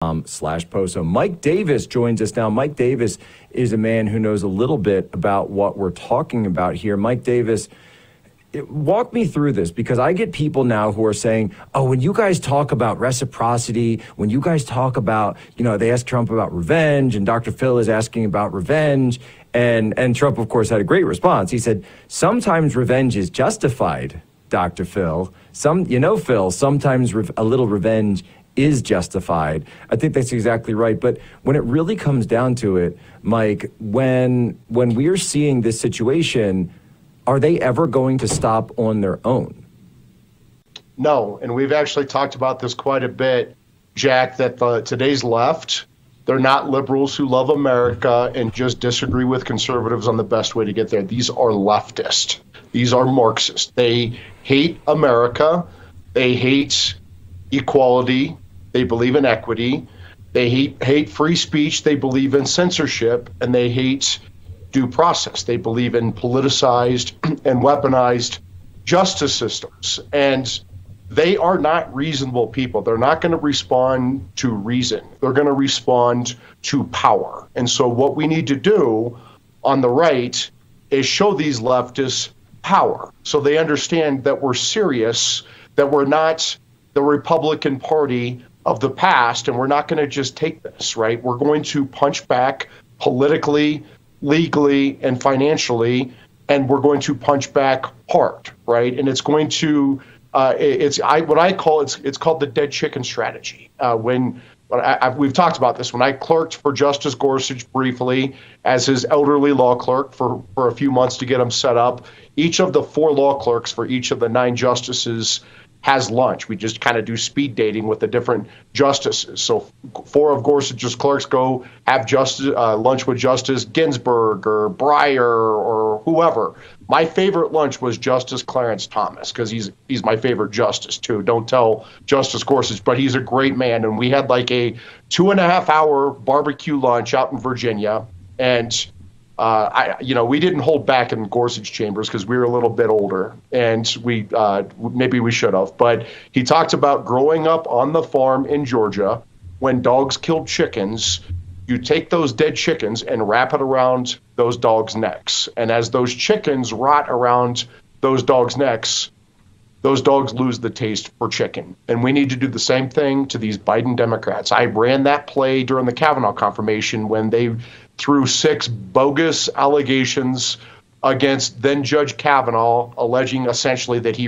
/Poso. Mike Davis joins us now. Mike Davis is a man who knows a little bit about what we're talking about here. Mike Davis, walk me through this, because I get people now who are saying, oh, when you guys talk about reciprocity, when you guys talk about, they asked Trump about revenge, and Dr. Phil is asking about revenge. And Trump, of course, had a great response. He said, sometimes revenge is justified, Dr. Phil. Phil, sometimes a little revenge is justified. I think that's exactly right. But when it really comes down to it, Mike, when we're seeing this situation, are they ever going to stop on their own? No, and we've actually talked about this quite a bit, Jack, that today's left, they're not liberals who love America and just disagree with conservatives on the best way to get there. These are leftist. These are Marxist. They hate America. They hate equality. They believe in equity. They hate free speech. They believe in censorship, and they hate due process. They believe in politicized and weaponized justice systems. And they are not reasonable people. They're not going to respond to reason. They're going to respond to power. And so what we need to do on the right is show these leftists power, so they understand that we're serious, that we're not the Republican Party of the past, and we're not going to just take this, right? We're going to punch back politically, legally, and financially, and we're going to punch back hard, right? And it's going to it's called the dead chicken strategy. We've talked about this. When I clerked for Justice Gorsuch briefly as his elderly law clerk for a few months to get him set up, each of the 4 law clerks for each of the 9 justices has lunch. We just kind of do speed dating with the different justices. So 4 of Gorsuch's clerks go have lunch with Justice Ginsburg or Breyer or whoever. My favorite lunch was Justice Clarence Thomas, because he's my favorite justice too. Don't tell Justice Gorsuch, but he's a great man. And we had like a 2.5-hour barbecue lunch out in Virginia, and we didn't hold back in Gorsuch chambers because we were a little bit older, and maybe we should have. But he talked about growing up on the farm in Georgia when dogs killed chickens. You take those dead chickens and wrap it around those dogs' necks. And as those chickens rot around those dogs' necks, those dogs lose the taste for chicken. And we need to do the same thing to these Biden Democrats. I ran that play during the Kavanaugh confirmation when they threw 6 bogus allegations against then Judge Kavanaugh, alleging essentially that he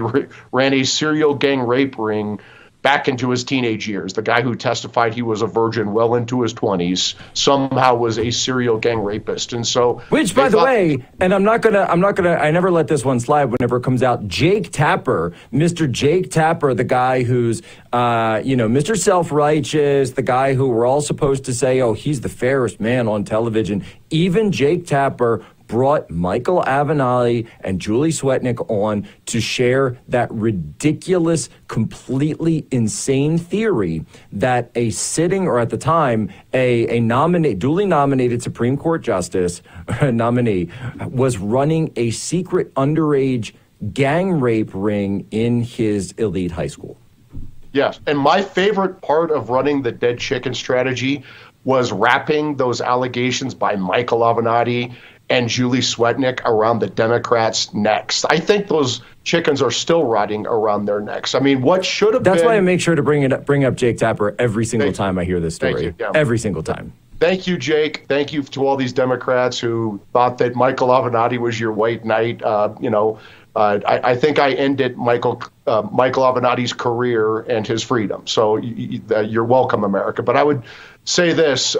ran a serial gang rape ring back into his teenage years. The guy who testified he was a virgin well into his 20s somehow was a serial gang rapist. And so, which, by the way, and I never let this one slide whenever it comes out, Jake Tapper, Mr. Jake Tapper, the guy who's, Mr. Self-Righteous, the guy who we're all supposed to say, oh, he's the fairest man on television. Even Jake Tapper brought Michael Avenatti and Julie Swetnick on to share that ridiculous, completely insane theory that a sitting, or at the time, a duly nominated Supreme Court justice nominee was running a secret underage gang rape ring in his elite high school. Yes, and my favorite part of running the dead chicken strategy was wrapping those allegations by Michael Avenatti and Julie Swetnick around the Democrats' necks. I think those chickens are still rotting around their necks. I mean, what should have been... That's why I make sure to bring up Jake Tapper every single time I hear this story. Thank you. Yeah. Every single time. Thank you, Jake. Thank you to all these Democrats who thought that Michael Avenatti was your white knight. I think I ended Michael Avenatti's career and his freedom. So you're welcome, America. But I would say this.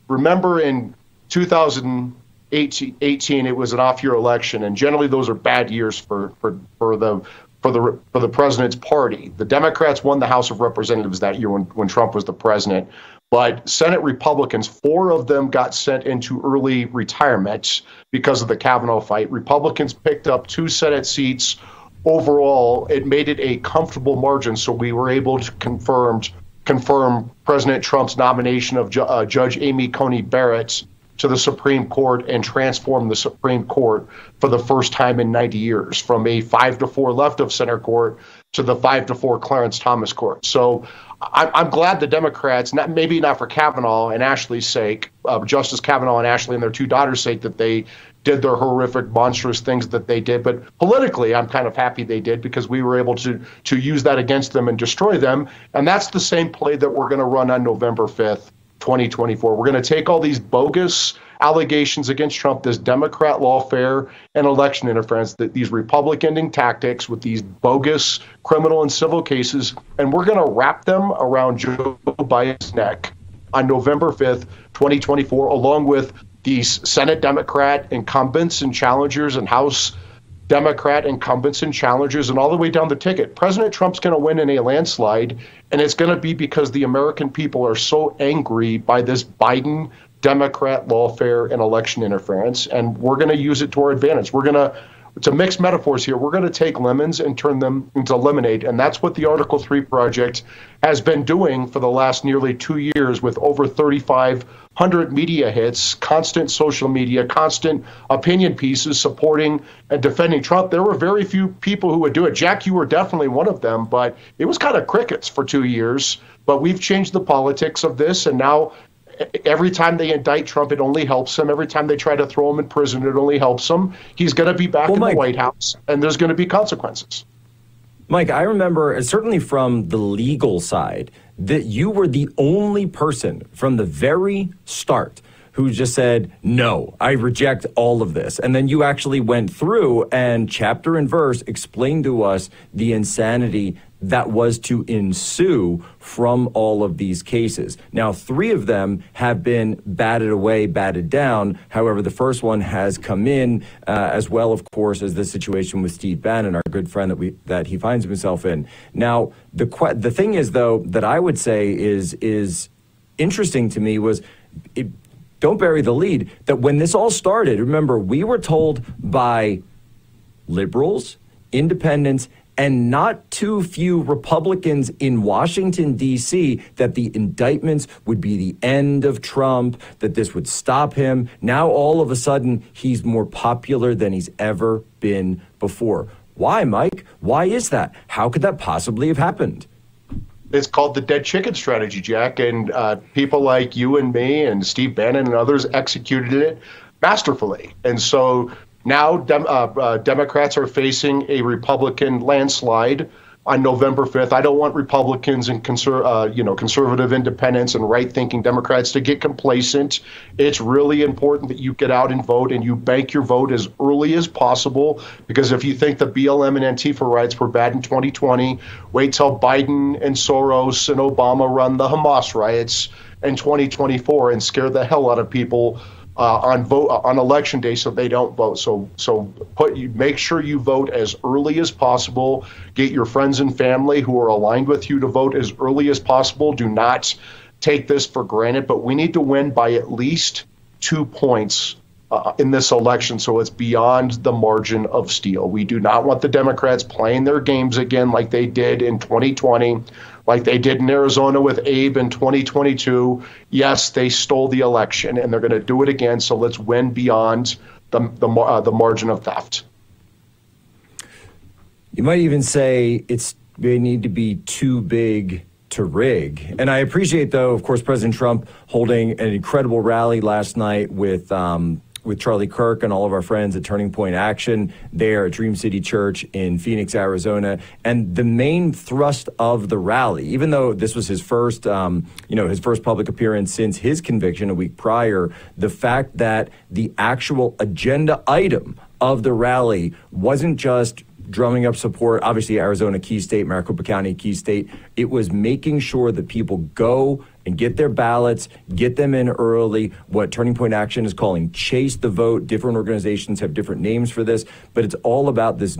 Remember in 2018, it was an off-year election, and generally those are bad years for the president's party. The Democrats won the House of Representatives that year when Trump was the president, but Senate Republicans, 4 of them got sent into early retirement because of the Kavanaugh fight. Republicans picked up 2 Senate seats. Overall, it made it a comfortable margin, so we were able to confirm President Trump's nomination of Judge Amy Coney Barrett to the Supreme Court and transform the Supreme Court for the first time in 90 years, from a 5-4 left of center court to the 5-4 Clarence Thomas court. So I'm glad the Democrats, maybe not for Kavanaugh and Ashley's sake, Justice Kavanaugh and Ashley and their 2 daughters' sake, that they did their horrific, monstrous things that they did. But politically, I'm kind of happy they did, because we were able to use that against them and destroy them. And that's the same play that we're going to run on November 5th, 2024. We're going to take all these bogus allegations against Trump, this Democrat lawfare and election interference, these Republican tactics with these bogus criminal and civil cases, and we're going to wrap them around Joe Biden's neck on November 5th, 2024, along with these Senate Democrat incumbents and challengers and House Democrat incumbents and challengers, and all the way down the ticket. President Trump's going to win in a landslide, and it's going to be because the American people are so angry by this Biden Democrat lawfare and election interference, and we're going to use it to our advantage. To mix metaphors here, we're going to take lemons and turn them into lemonade, and that's what the Article 3 project has been doing for the last nearly 2 years, with over 3,500 media hits, constant social media, constant opinion pieces supporting and defending Trump. There were very few people who would do it. Jack, you were definitely one of them, but it was kind of crickets for 2 years. But we've changed the politics of this, and now every time they indict Trump, it only helps him. Every time they try to throw him in prison, it only helps him. He's going to be back in the White House, and there's going to be consequences. Mike, I remember, certainly from the legal side, that you were the only person from the very start who just said, no, I reject all of this. And then you actually went through and chapter and verse explained to us the insanity that was to ensue from all of these cases. Now, 3 of them have been batted away, batted down. However, the first one has come in, as well, of course, as the situation with Steve Bannon, our good friend that he finds himself in. Now, the thing is, though, that I would say is interesting to me was, don't bury the lead, that when this all started, remember, we were told by liberals, independents, and not too few Republicans in Washington, D.C., that the indictments would be the end of Trump, that this would stop him. Now, all of a sudden, he's more popular than he's ever been before. Why, Mike? Why is that? How could that possibly have happened? It's called the dead chicken strategy, Jack, and people like you and me and Steve Bannon and others executed it masterfully. And so now Democrats are facing a Republican landslide on November 5th. I don't want Republicans and conservative independents and right-thinking Democrats to get complacent. It's really important that you get out and vote, and you bank your vote as early as possible, because if you think the BLM and Antifa riots were bad in 2020, wait till Biden and Soros and Obama run the Hamas riots in 2024 and scare the hell out of people on election day, so they don't vote. So make sure you vote as early as possible. Get your friends and family who are aligned with you to vote as early as possible. Do not take this for granted, but we need to win by at least 2 points in this election, so it's beyond the margin of steel. We do not want the Democrats playing their games again like they did in 2020, like they did in Arizona with Abe in 2022. Yes, they stole the election, and they're going to do it again, so let's win beyond the margin of theft. You might even say they need to be too big to rig. And I appreciate, though, of course, President Trump holding an incredible rally last night with Charlie Kirk and all of our friends at Turning Point Action there at Dream City Church in Phoenix, Arizona. And the main thrust of the rally, even though this was his first public appearance since his conviction a week prior, the fact that the actual agenda item of the rally wasn't just drumming up support, obviously Arizona, key state, Maricopa County, key state. It was making sure that people go and get their ballots, get them in early, what Turning Point Action is calling chase the vote. Different organizations have different names for this, but it's all about this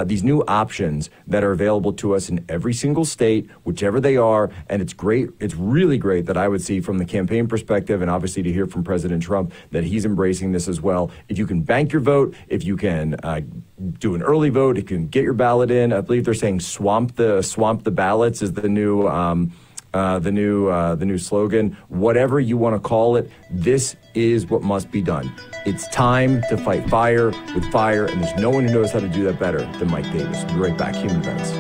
these new options that are available to us in every single state, whichever they are. And it's great. It's really great that I would see from the campaign perspective, and obviously to hear from President Trump, that he's embracing this as well. If you can bank your vote, if you can do an early vote, if you can get your ballot in, I believe they're saying swamp the ballots is the new the new slogan, whatever you want to call it. This is what must be done. It's time to fight fire with fire, and there's no one who knows how to do that better than Mike Davis. We'll be right back. Human Events.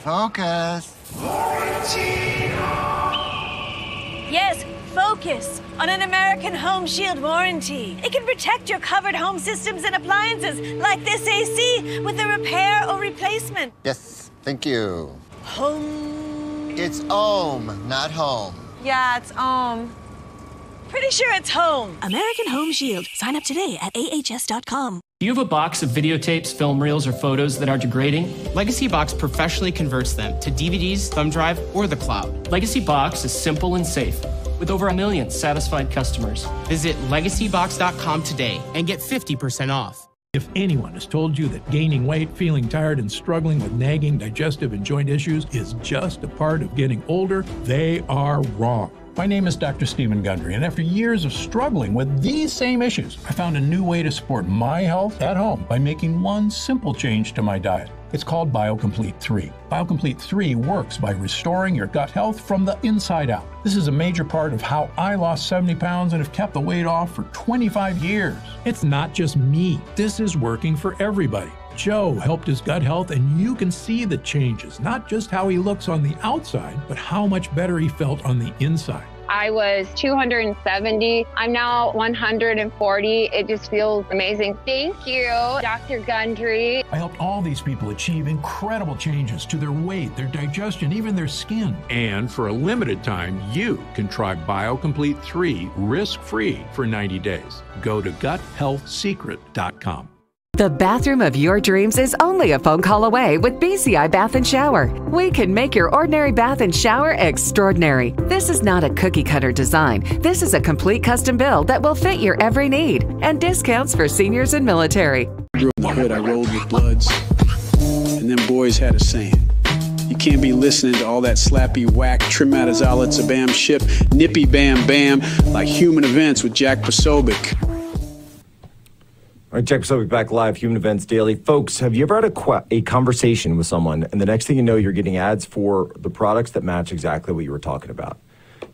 Focus. Yes, focus on an American Home Shield warranty. It can protect your covered home systems and appliances, like this AC, with a repair or replacement. Yes, thank you. Home. It's ohm, not home. Yeah, it's home. Pretty sure it's home. American Home Shield. Sign up today at ahs.com. Do you have a box of videotapes, film reels, or photos that are degrading? Legacy Box professionally converts them to DVDs, thumb drive, or the cloud. Legacy Box is simple and safe, with over 1 million satisfied customers. Visit legacybox.com today and get 50% off. If anyone has told you that gaining weight, feeling tired, and struggling with nagging digestive and joint issues is just a part of getting older, they are wrong. My name is Dr. Stephen Gundry, and after years of struggling with these same issues, I found a new way to support my health at home by making one simple change to my diet. It's called BioComplete 3. BioComplete 3 works by restoring your gut health from the inside out. This is a major part of how I lost 70 pounds and have kept the weight off for 25 years. It's not just me. This is working for everybody. Joe helped his gut health, and you can see the changes, not just how he looks on the outside, but how much better he felt on the inside. I was 270. I'm now 140. It just feels amazing. Thank you, Dr. Gundry. I helped all these people achieve incredible changes to their weight, their digestion, even their skin. And for a limited time, you can try BioComplete 3 risk-free for 90 days. Go to guthealthsecret.com. The bathroom of your dreams is only a phone call away with BCI Bath and Shower. We can make your ordinary bath and shower extraordinary. This is not a cookie-cutter design. This is a complete custom build that will fit your every need, and discounts for seniors and military. Grew up in the hood, I rolled with Bloods, and them boys had a saying. You can't be listening to all that slappy whack, trim-out-as-ala, bam ship, nippy bam bam, like Human Events with Jack Posobiec. All right, Jack Posobiec back live, Human Events Daily. Folks, have you ever had a conversation with someone, and the next thing you know, you're getting ads for the products that match exactly what you were talking about?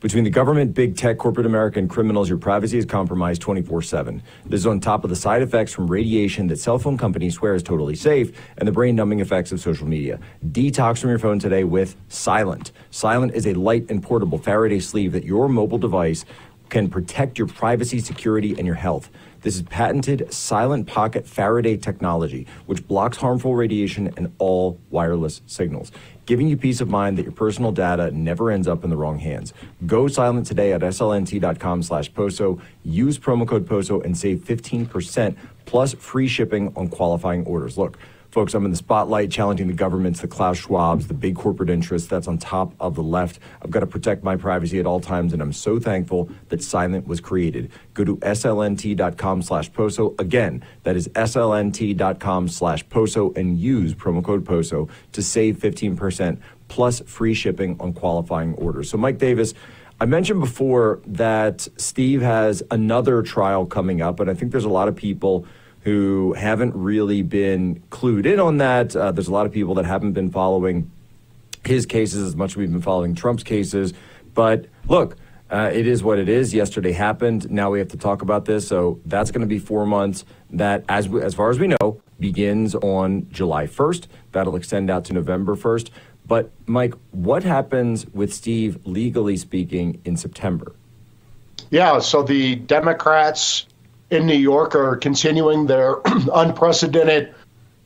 Between the government, big tech, corporate America, and criminals, your privacy is compromised 24/7. This is on top of the side effects from radiation that cell phone companies swear is totally safe, and the brain-numbing effects of social media. Detox from your phone today with Silent. Silent is a light and portable Faraday sleeve that your mobile device can protect your privacy, security, and your health. This is patented Silent Pocket Faraday technology, which blocks harmful radiation and all wireless signals, giving you peace of mind that your personal data never ends up in the wrong hands. Go silent today at slnt.com/POSO. Use promo code POSO and save 15% plus free shipping on qualifying orders. Look, folks, I'm in the spotlight challenging the governments, the Klaus Schwabs, the big corporate interests that's on top of the left. I've got to protect my privacy at all times, and I'm so thankful that Silent was created. Go to slnt.com/POSO. Again, that is slnt.com/POSO, and use promo code POSO to save 15% plus free shipping on qualifying orders. So, Mike Davis, I mentioned before that Steve has another trial coming up, and I think there's a lot of people who haven't really been clued in on that. There's a lot of people that haven't been following his cases as much as we've been following Trump's cases. But look, it is what it is. Yesterday happened. Now we have to talk about this. So that's going to be 4 months. That, as far as we know, begins on July 1st. That'll extend out to November 1st. But, Mike, what happens with Steve, legally speaking, in September? Yeah, so the Democrats in New York are continuing their unprecedented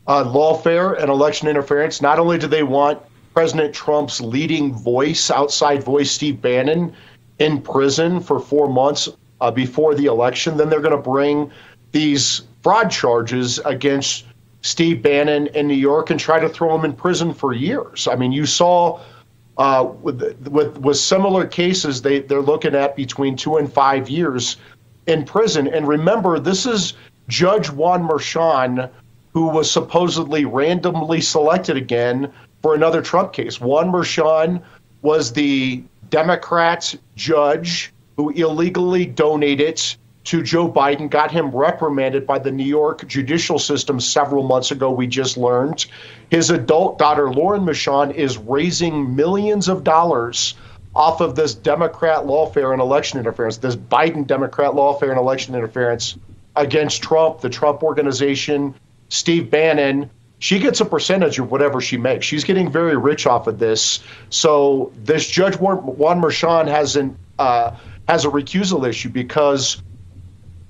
lawfare and election interference. Not only do they want President Trump's leading voice, outside voice, Steve Bannon, in prison for 4 months before the election, then they're going to bring these fraud charges against Steve Bannon in New York and try to throw him in prison for years. I mean, you saw with similar cases, they're looking at between 2 and 5 years in prison. And remember, this is Judge Juan Merchan, who was supposedly randomly selected again for another Trump case. Juan Merchan was the Democrat judge who illegally donated to Joe Biden, got him reprimanded by the New York judicial system several months ago, we just learned. His adult daughter, Lauren Merchan, is raising millions of dollars off of this Democrat lawfare and election interference, this Biden Democrat lawfare and election interference against Trump, the Trump Organization, Steve Bannon. She gets a percentage of whatever she makes. She's getting very rich off of this. So this Judge Juan Merchan has a recusal issue because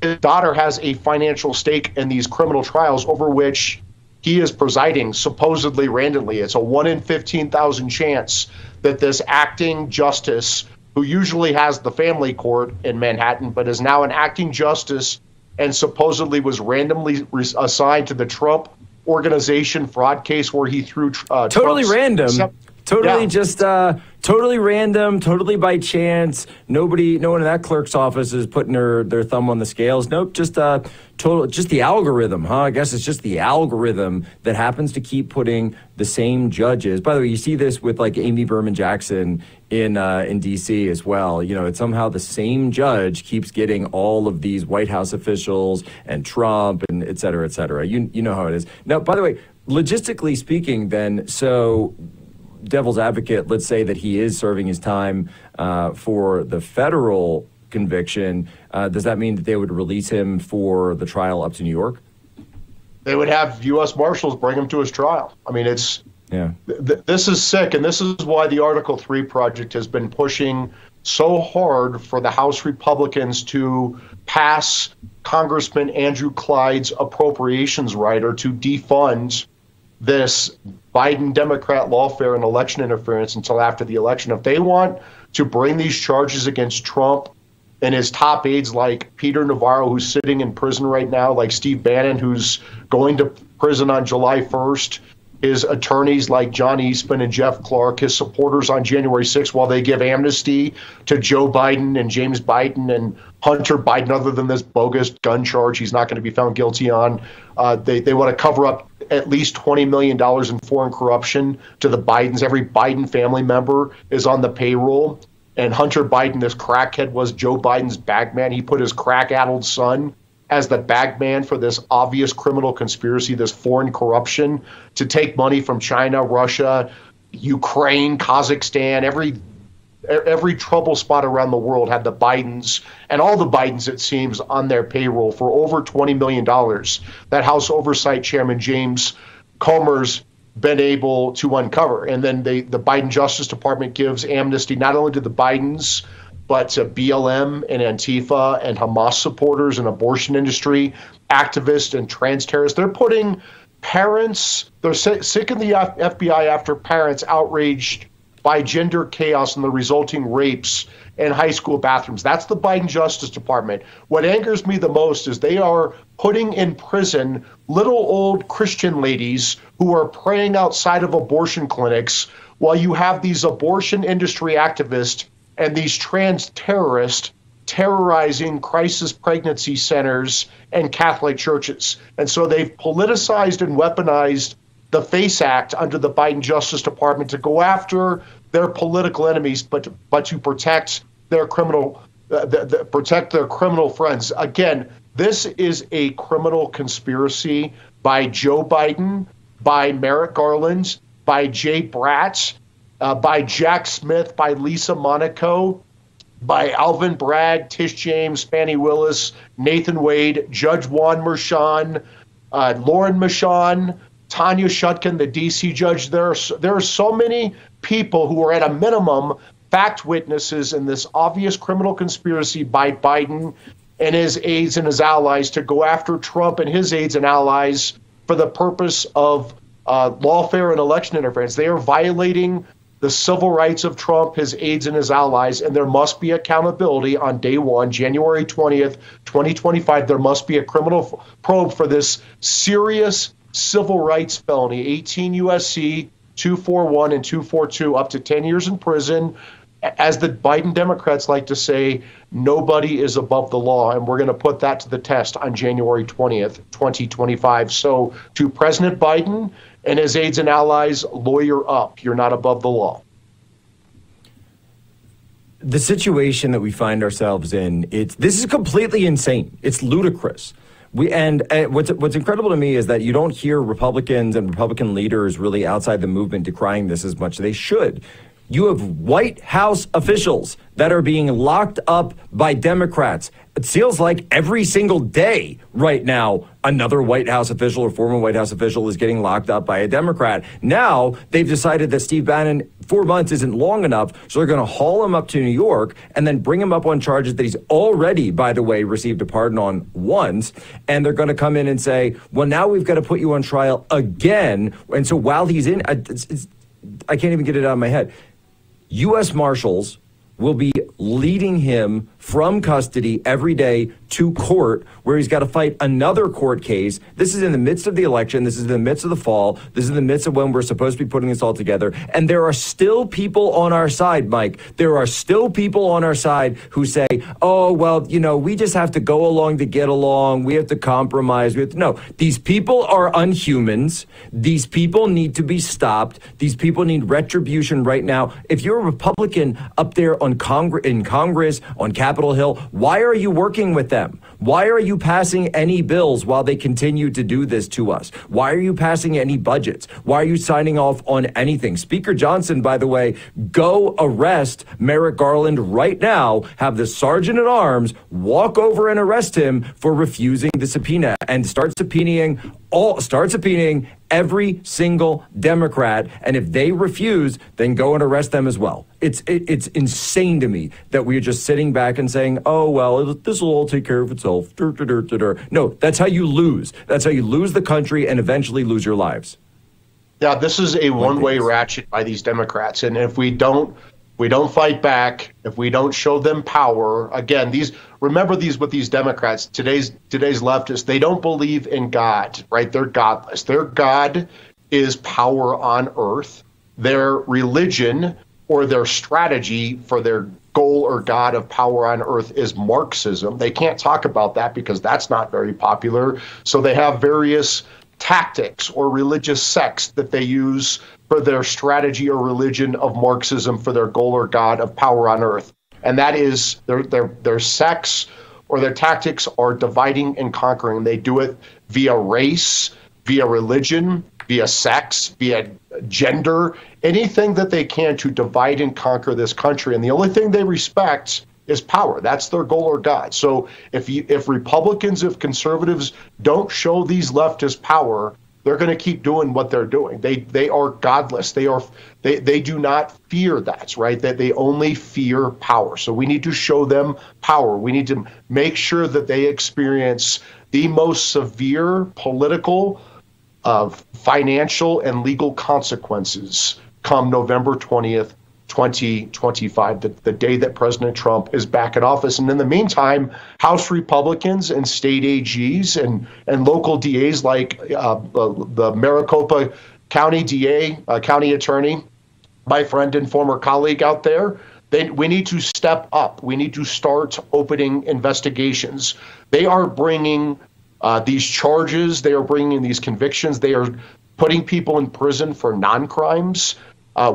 his daughter has a financial stake in these criminal trials over which he is presiding supposedly randomly. It's a 1 in 15,000 chance that this acting justice, who usually has the family court in Manhattan, but is now an acting justice and supposedly was randomly assigned to the Trump Organization fraud case where he threw totally random. Totally just totally random, totally by chance. No one in that clerk's office is putting their thumb on the scales. Nope, just the algorithm, huh? I guess it's just the algorithm that happens to keep putting the same judges. By the way, you see this with like Amy Berman Jackson in D.C. as well. You know, it's somehow the same judge keeps getting all of these White House officials and Trump and et cetera, et cetera. You know how it is. Now, by the way, logistically speaking, then, so devil's advocate, let's say that he is serving his time for the federal conviction. Does that mean that they would release him for the trial up to New York? They would have U.S. Marshals bring him to his trial. I mean, it's this is sick, and this is why the Article 3 project has been pushing so hard for the House Republicans to pass Congressman Andrew Clyde's appropriations rider to defund this Biden Democrat lawfare and election interference until after the election. If they want to bring these charges against Trump and his top aides like Peter Navarro, who's sitting in prison right now, like Steve Bannon, who's going to prison on July 1st, his attorneys like John Eastman and Jeff Clark, his supporters on January 6th, while they give amnesty to Joe Biden and James Biden and Hunter Biden, other than this bogus gun charge he's not going to be found guilty on. They want to cover up at least $20 million in foreign corruption to the Bidens. Every Biden family member is on the payroll. And Hunter Biden, this crackhead, was Joe Biden's bagman. He put his crack-addled son as the bagman for this obvious criminal conspiracy, this foreign corruption to take money from China, Russia, Ukraine, Kazakhstan, every trouble spot around the world had the Bidens, and all the Bidens, it seems, on their payroll for over $20 million. That House Oversight Chairman James Comer's been able to uncover. And then the Biden Justice Department gives amnesty not only to the Bidens, but to BLM and Antifa and Hamas supporters and abortion industry activists and trans terrorists. They're putting parents, they're sick in the FBI after parents outraged by gender chaos and the resulting rapes in high school bathrooms. That's the Biden Justice Department. What angers me the most is they are putting in prison little old Christian ladies who are praying outside of abortion clinics while you have these abortion industry activists and these trans terrorists terrorizing crisis pregnancy centers and Catholic churches. And so they've politicized and weaponized the FACE Act under the Biden Justice Department to go after their political enemies, but to protect their criminal friends. Again, this is a criminal conspiracy by Joe Biden, by Merrick Garland, by Jay Bratz, by Jack Smith, by Lisa Monaco, by Alvin Bragg, Tish James, Fani Willis, Nathan Wade, Judge Juan Merchan, Lauren Merchan, Tanya Shutkin, the D.C. judge. There are so many people who are at a minimum fact witnesses in this obvious criminal conspiracy by Biden and his aides and his allies to go after Trump and his aides and allies for the purpose of lawfare and election interference. They are violating the civil rights of Trump, his aides, and his allies, and there must be accountability on day one, January 20th, 2025. There must be a criminal probe for this serious civil rights felony, 18 U.S.C. 241 and 242, up to 10 years in prison, as the Biden Democrats like to say, nobody is above the law, and we're going to put that to the test on January 20th, 2025. So to President Biden and his aides and allies, lawyer up. You're not above the law. The situation that we find ourselves in, this is completely insane. It's ludicrous. What's incredible to me is that you don't hear Republicans and Republican leaders really outside the movement decrying this as much as they should. You have White House officials that are being locked up by Democrats. It feels like every single day right now, another White House official or former White House official is getting locked up by a Democrat. Now they've decided that Steve Bannon, 4 months isn't long enough, so they're going to haul him up to New York and then bring him up on charges that he's already, by the way, received a pardon on once. And they're going to come in and say, well, now we've got to put you on trial again. And so while he's in, I can't even get it out of my head. U.S. Marshals will be leading him from custody every day to court, where he's got to fight another court case. This is in the midst of the election. This is in the midst of the fall. This is in the midst of when we're supposed to be putting this all together. And there are still people on our side, Mike. There are still people on our side who say, oh, well, we just have to go along to get along. We have to compromise. No, these people are unhumans. These people need to be stopped. These people need retribution right now. If you're a Republican up there in Congress, on Capitol Hill, why are you working with them? Why are you passing any bills while they continue to do this to us? Why are you passing any budgets? Why are you signing off on anything? Speaker Johnson, by the way, go arrest Merrick Garland right now. Have the sergeant at arms walk over and arrest him for refusing the subpoena and start subpoenaing every single Democrat. And if they refuse, then go and arrest them as well. It's insane to me that we're just sitting back and saying, oh, well, this will all take care of itself. No, that's how you lose. That's how you lose the country and eventually lose your lives. Yeah, this is a one-way ratchet by these Democrats. And if we don't fight back, if we don't show them power, again, remember with these Democrats, today's leftists, they don't believe in God, right? They're godless. Their God is power on earth. Their religion or their strategy for their goal or God of power on earth is Marxism. They can't talk about that because that's not very popular. So they have various tactics or religious sects that they use for their strategy or religion of Marxism for their goal or God of power on earth. And that is their sects or their tactics are dividing and conquering. They do it via race, via religion, via sex, via gender, anything that they can to divide and conquer this country. And the only thing they respect is power. That's their goal or God. So if Republicans, if conservatives don't show these leftists power, they're going to keep doing what they're doing. They are godless. They do not fear that, right? That they only fear power. So we need to show them power. We need to make sure that they experience the most severe political, financial, and legal consequences come November 20th, 2025, the day that President Trump is back in office. And in the meantime, House Republicans and state AGs and local DAs like the Maricopa County DA, county attorney, my friend and former colleague out there, we need to step up. We need to start opening investigations. They are bringing these charges. They are bringing these convictions. They are putting people in prison for non-crimes.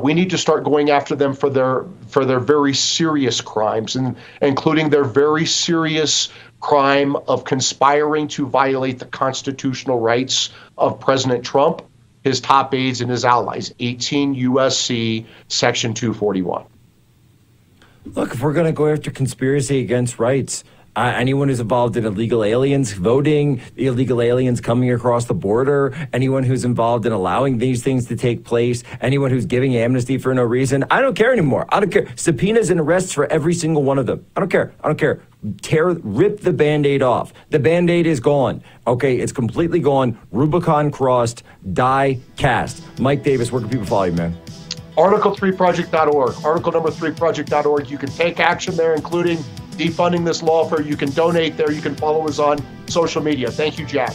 We need to start going after them for their very serious crimes, and including their very serious crime of conspiring to violate the constitutional rights of President Trump, his top aides, and his allies. 18 U.S.C. Section 241. Look, if we're going to go after conspiracy against rights, anyone who's involved in illegal aliens voting, illegal aliens coming across the border, anyone who's involved in allowing these things to take place, anyone who's giving amnesty for no reason, I don't care anymore. I don't care. Subpoenas and arrests for every single one of them. I don't care. I don't care. Rip the Band-Aid off. The Band-Aid is gone. Okay, it's completely gone. Rubicon crossed. Die cast. Mike Davis, where can people follow you, man? Article3project.org. Article number 3project.org. You can take action there, including defunding this lawfare. You can donate there. You can follow us on social media. Thank you, Jack.